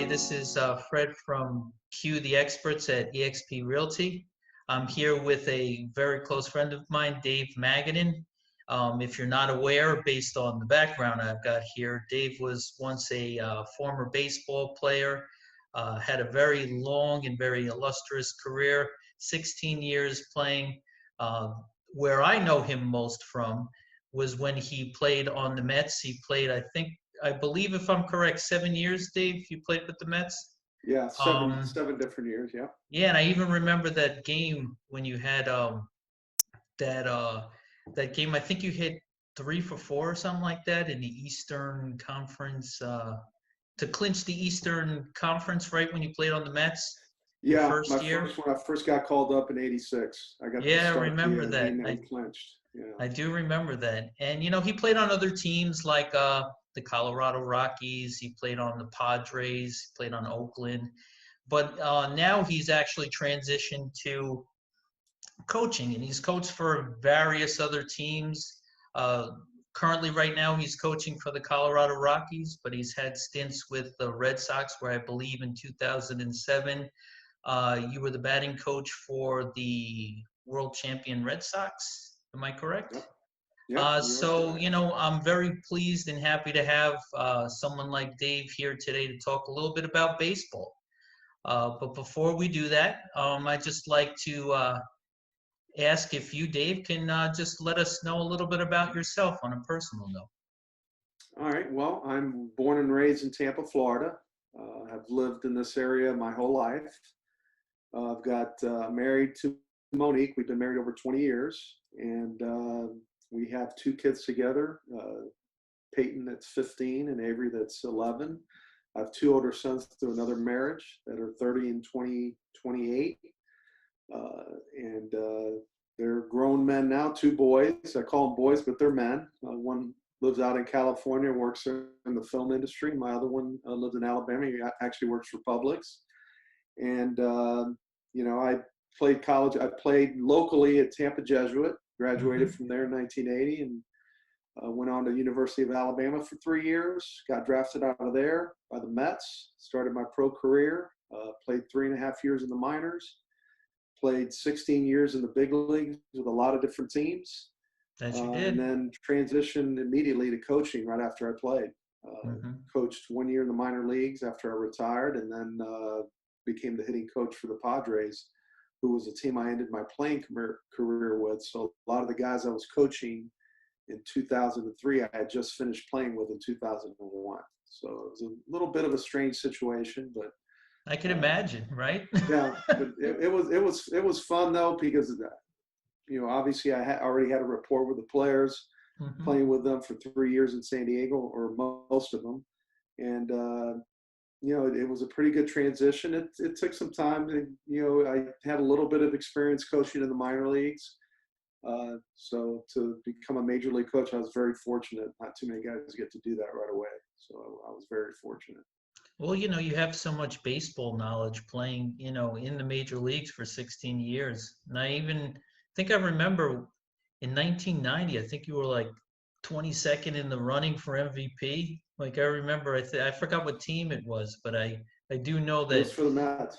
Hi, this is Fred from the Experts at eXp Realty. I'm here with a very close friend of mine, Dave Magadan. If you're not aware, based on the background I've got here, Dave was once a former baseball player, had a very long and very illustrious career, 16 years playing. Where I know him most from was when he played on the Mets. He played, I believe, if I'm correct, 7 years, Dave, you played with the Mets? Yeah, seven Um, seven different years. Yeah. yeah, and I even remember that game when you had that that game. I think you hit 3 for 4 or something like that in the Eastern Conference to clinch the Eastern Conference, right when you played on the Mets your Yeah, my first year. first when I first got called up in '86, I got to Yeah, I start remember the that. game that we clinched. Yeah. I do remember that. And, he played on other teams like the Colorado Rockies. He played on the Padres, he played on Oakland. But now he's actually transitioned to coaching, and he's coached for various other teams. Uh, Currently, right now, he's coaching for the Colorado Rockies, but he's had stints with the Red Sox, where I believe in 2007, you were the batting coach for the world champion Red Sox. Am I correct? Yep. Yep. You are So, correct. I'm very pleased and happy to have someone like Dave here today to talk a little bit about baseball. But before we do that, I'd just like to ask if you, Dave, can just let us know a little bit about yourself on a personal note. All right. Well, I'm born and raised in Tampa, Florida. I've lived in this area my whole life. I've got married to Monique. We've been married over 20 years, and we have 2 kids together. Peyton, that's 15, and Avery, that's 11. I have 2 older sons through another marriage that are 30 and 28. And they're grown men now, 2 boys. I call them boys, but they're men. One lives out in California and works in the film industry. My other one lives in Alabama. He actually works for Publix. And, I played college. I played locally at Tampa Jesuit, graduated from there in 1980, and went on to University of Alabama for 3 years, got drafted out of there by the Mets, started my pro career, played 3.5 years in the minors, played 16 years in the big leagues with a lot of different teams, That you and did. then transitioned immediately to coaching right after I played. Coached 1 year in the minor leagues after I retired, and then became the hitting coach for the Padres, who was a team I ended my playing career with. So a lot of the guys I was coaching in 2003, I had just finished playing with in 2001. So it was a little bit of a strange situation, but I can imagine, right? yeah, but it was fun though, because obviously I already had a rapport with the players, hmm playing with them for 3 years in San Diego, or most of them, and it was a pretty good transition. It took some time. I had a little bit of experience coaching in the minor leagues. So to become a major league coach, I was very fortunate. Not too many guys get to do that right away. So I was very fortunate. Well, you have so much baseball knowledge playing, in the major leagues for 16 years. And I even think I remember in 1990, I think you were like 22nd in the running for MVP. Like I remember, I forgot what team it was, but I do know It was that for the Mets.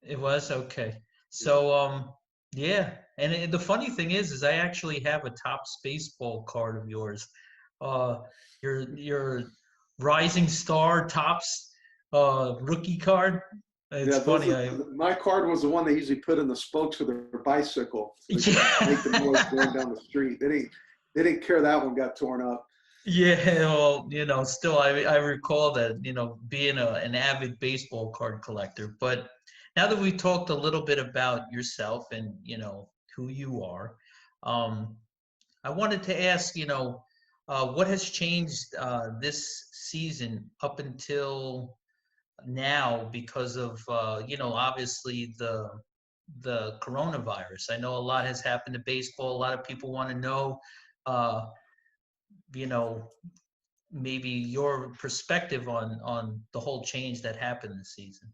it was okay. Yeah. So, yeah. And the funny thing is I actually have a Topps baseball card of yours. Uh, your Rising Star Topps rookie card. It's Yeah, funny. my card was the one they usually put in the spokes of their bicycle so they could make the Yeah. noise going down the street. They didn't care that one got torn up. Yeah, well, still I recall that, being an avid baseball card collector. But now that we talked a little bit about yourself and, who you are, um, I wanted to ask, what has changed this season up until now because of, obviously the coronavirus. I know a lot has happened to baseball. A lot of people want to know, uh, you know, maybe your perspective on the whole change that happened this season.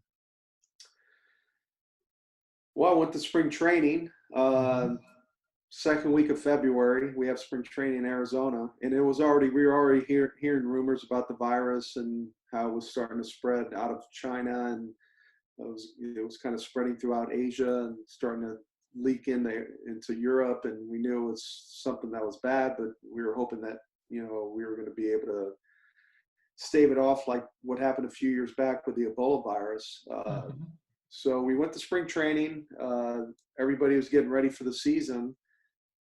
Well, I went to spring training. hmm Second week of February, we have spring training in Arizona, and we were already hearing rumors about the virus, and how it was starting to spread out of China, and it was kind of spreading throughout Asia and starting to leak into Europe. And we knew it was something that was bad, but we were hoping that, we were going to be able to stave it off, like what happened a few years back with the Ebola virus. Mm-hmm. So we went to spring training. Everybody was getting ready for the season.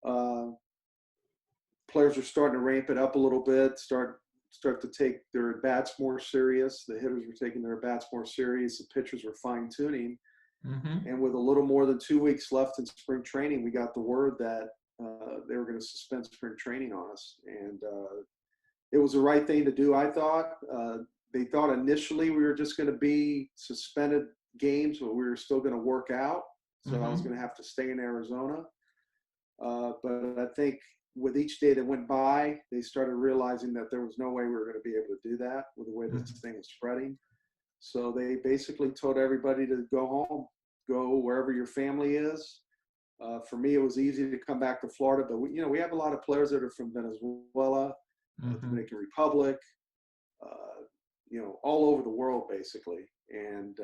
Players were starting to ramp it up a little bit, start to take their at-bats more serious. The hitters were taking their at-bats more serious. The pitchers were fine-tuning. Mm-hmm. And with a little more than 2 weeks left in spring training, we got the word that they were going to suspend spring training on us. And it was the right thing to do, I thought. They thought initially we were just going to be suspended games, but we were still going to work out. So I was going to have to stay in Arizona. But I think with each day that went by, they started realizing that there was no way we were going to be able to do that with the way this thing was spreading. So they basically told everybody to go home, go wherever your family is. For me, it was easy to come back to Florida, but we have a lot of players that are from Venezuela, Dominican Republic, all over the world basically. And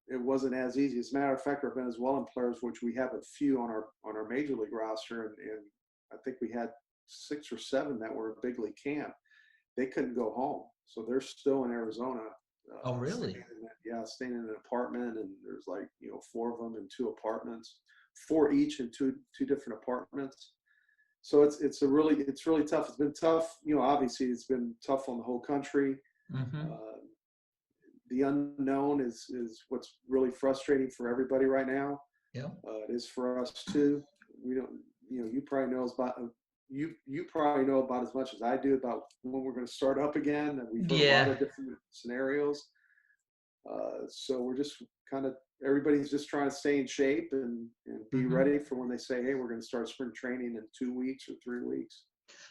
it wasn't as easy. As a matter of fact, our Venezuelan players, which we have a few on our major league roster, and I think we had 6 or 7 that were at big league camp, they couldn't go home, so they're still in Arizona. Oh, really? Staying in an apartment, and there's 4 of them in 2 apartments, 4 each in two different apartments. So it's really tough. It's been tough. Obviously it's been tough on the whole country. The unknown is what's really frustrating for everybody right now. Yeah. It is for us too. We don't, you probably know you probably know about as much as I do about when we're going to start up again. And we've heard a lot of different scenarios. So we're just everybody's just trying to stay in shape and be ready for when they say, hey, we're going to start spring training in 2 weeks or 3 weeks.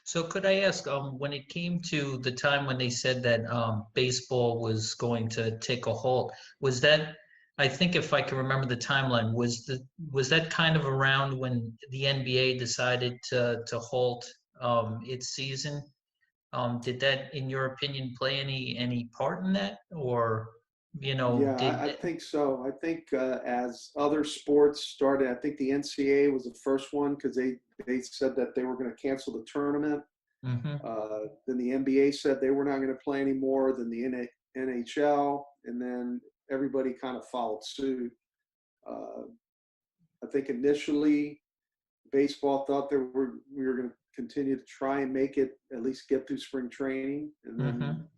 So could I ask, when it came to the time when they said that baseball was going to take a halt, was that, I think if I can remember the timeline, was that kind of around when the NBA decided to halt its season? Did that, in your opinion, play any part in that, or I think so. I think as other sports started, I think the NCAA was the first one because they said that they were going to cancel the tournament. Then the NBA said they were not going to play anymore. Then the NHL, and then everybody kind of followed suit. I think initially baseball thought we were going to continue to try and make it, at least get through spring training, and then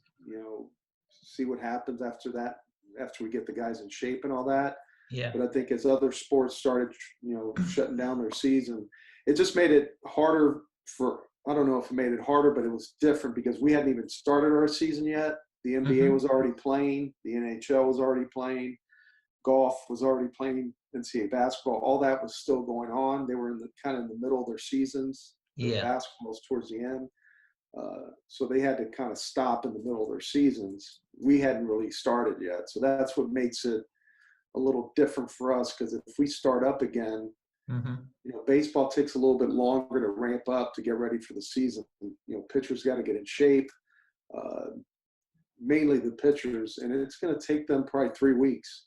see what happens after that, after we get the guys in shape and all that. Yeah. But I think as other sports started, shutting down their season, it just made it harder I don't know if it made it harder, but it was different because we hadn't even started our season yet. The NBA was already playing. The NHL was already playing. Golf was already playing. NCAA basketball, all that was still going on. They were in the middle of their seasons. Yeah. Basketball was towards the end. So they had to kind of stop in the middle of their seasons. We hadn't really started yet. So that's what makes it a little different for us, because if we start up again, baseball takes a little bit longer to ramp up to get ready for the season. Pitchers got to get in shape, mainly the pitchers, and it's going to take them probably 3 weeks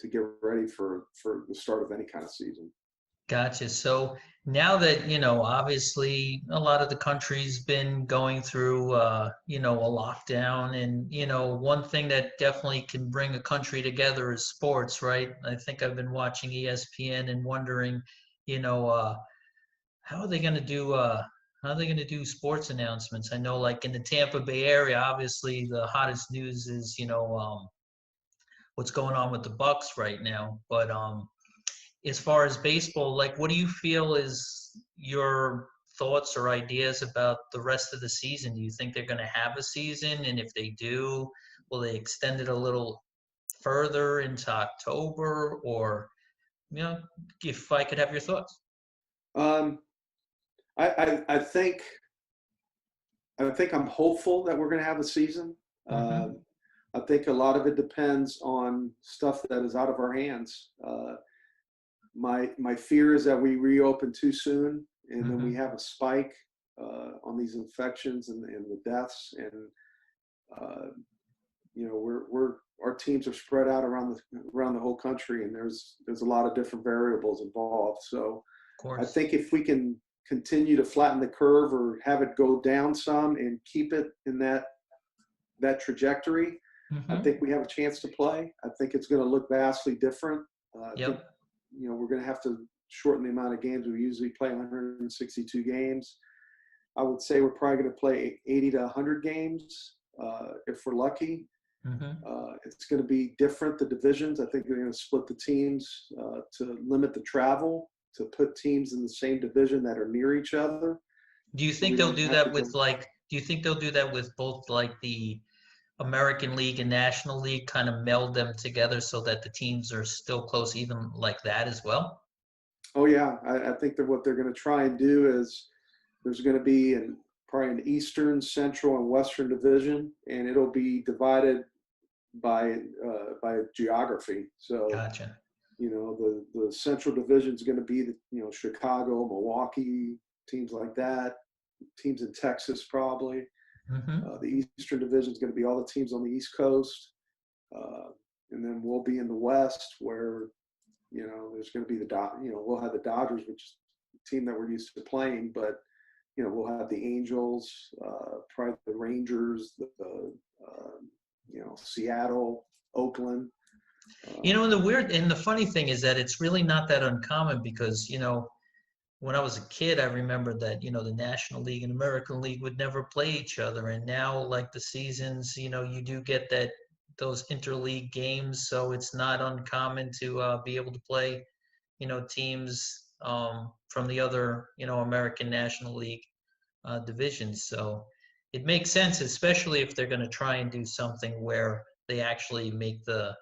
to get ready for the start of any kind of season. Gotcha. So now that, obviously a lot of the country's been going through, a lockdown, and, one thing that definitely can bring a country together is sports, right? I think I've been watching ESPN and wondering, how are they going to do sports announcements? I know, like in the Tampa Bay area, obviously the hottest news is, what's going on with the Bucks right now. But as far as baseball, like, what do you feel is your thoughts or ideas about the rest of the season? Do you think they're going to have a season? And if they do, will they extend it a little further into October? Or, if I could have your thoughts. I think I'm hopeful that we're going to have a season. I think a lot of it depends on stuff that is out of our hands. My fear is that we reopen too soon, and then we have a spike on these infections and the deaths, and uh, our teams are spread out around the whole country, and there's a lot of different variables involved. So Of I course. think if we can continue to flatten the curve or have it go down some and keep it in that trajectory, I Hmm. think we have a chance to play. I think it's going to look vastly different. I think, Yep. we're going to have to shorten the amount of games. We usually play 162 games. I would say we're probably going to play 80 to 100 games if we're lucky. Hmm. It's going to be different, the divisions. I think they're going to split the teams to limit the travel, to put teams in the same division that are near each other. Do you So think we they'll don't do have to that go. with like, do you think they'll do that with both like the American League and National League, kind of meld them together so that the teams are still close, even like that as well? Oh, yeah. I think that what they're going to try and do is there's going to be probably an Eastern, Central, and Western division, and it'll be divided by geography. So, Gotcha. the Central division is going to be Chicago, Milwaukee, teams like that, teams in Texas probably. Hmm. The Eastern division is going to be all the teams on the East Coast, uh, and then we'll be in the West where there's going to be we'll have the Dodgers, which is a team that we're used to playing, but we'll have the Angels, probably the Rangers, Seattle, Oakland. And the weird and the funny thing is that it's really not that uncommon because, when I was a kid, I remember that, the National League and American League would never play each other. And now, like the seasons, you do get those interleague games. So it's not uncommon to be able to play, teams from the other, American National League divisions. So it makes sense, especially if they're going to try and do something where they actually make the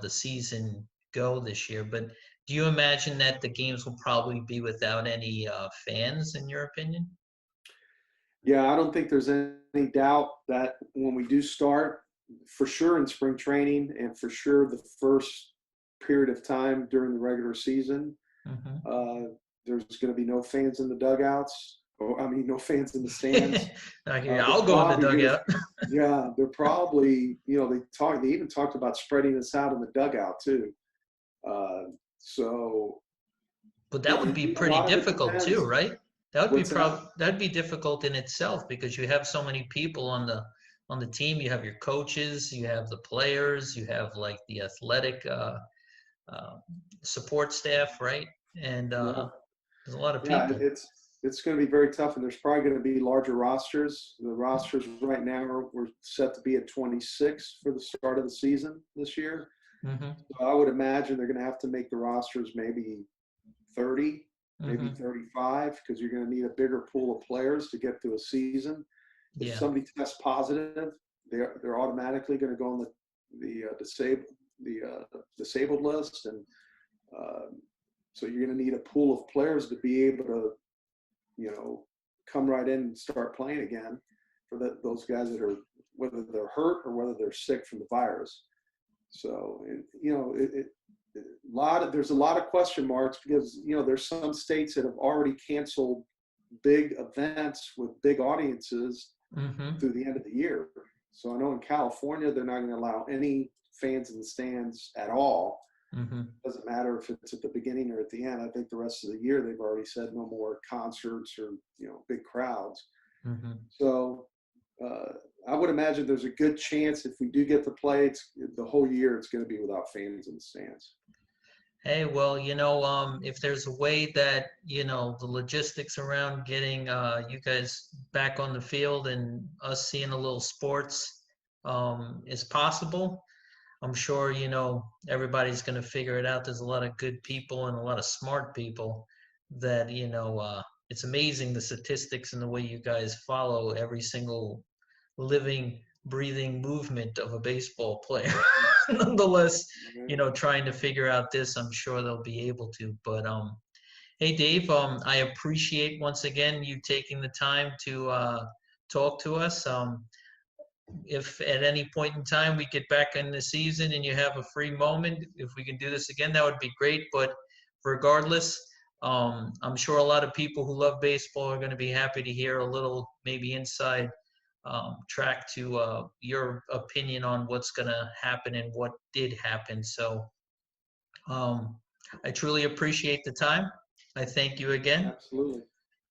season go this year. But do you imagine that the games will probably be without any fans, in your opinion? Yeah, I don't think there's any doubt that when we do start, for sure in spring training, and for sure the first period of time during the regular season, Hmm. uh, there's going to be no fans in the dugouts. Or, I mean, no fans in the stands. Okay, They're I'll go in the probably going to, dugout. yeah, they're probably, they even talked about spreading this out in the dugout too. Uh, so, But that would be a pretty lot of it difficult too, depends. right? That would be What's that? that'd be difficult in itself because you have so many people on the team. You have your coaches, you have the players, you have like the athletic uh, support staff, right? And Yeah. there's a lot of Yeah, people. it's going to be very tough, and there's probably going to be larger rosters. The rosters right now we're set to be at 26 for the start of the season this year. Hmm. So I would imagine they're going to have to make the rosters maybe 30, maybe Hmm. 35, because you're going to need a bigger pool of players to get through a season. If Yeah. somebody tests positive, they're automatically going to go on the disabled list, and uh, so you're going to need a pool of players to be able to come right in and start playing again for those guys that are, whether they're hurt or whether they're sick from the virus. So, there's a lot of question marks because, there's some states that have already canceled big events with big audiences Hmm. through the end of the year. So I know in California, they're not going to allow any fans in the stands at all. Hmm. Doesn't matter if it's at the beginning or at the end. I think the rest of the year they've already said no more concerts or big crowds. Hmm. So uh, I would imagine there's a good chance if we do get to play, it's the whole year it's going to be without fans in the stands. Hey, well, if there's a way that, the logistics around getting you guys back on the field and us seeing a little sports is possible, I'm sure, everybody's going to figure it out. There's a lot of good people and a lot of smart people that, it's amazing the statistics and the way you guys follow every single living, breathing movement of a baseball player. Nonetheless, trying to figure out this, I'm sure they'll be able to. But hey, Dave, I appreciate once again you taking the time to talk to us. If at any point in time we get back in the season and you have a free moment, if we can do this again, that would be great. But regardless, I'm sure a lot of people who love baseball are going to be happy to hear a little maybe inside track to your opinion on what's going to happen and what did happen. So I truly appreciate the time. I thank you again. Absolutely.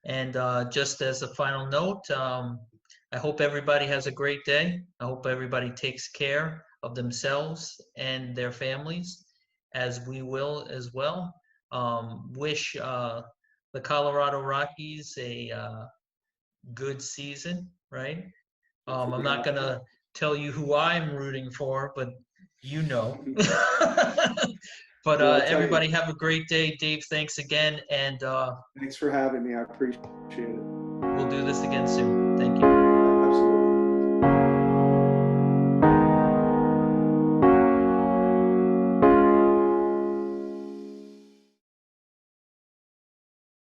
And just as a final note, I hope everybody has a great day. I hope everybody takes care of themselves and their families, as we will as well. Wish the Colorado Rockies a good season, right? I'm Hopefully not happy. going to tell you who I'm rooting for, but you know. But Well, I'll tell you, everybody have a great day. Dave, thanks again. And thanks for having me. I appreciate it. we'll do this again soon. Thank you.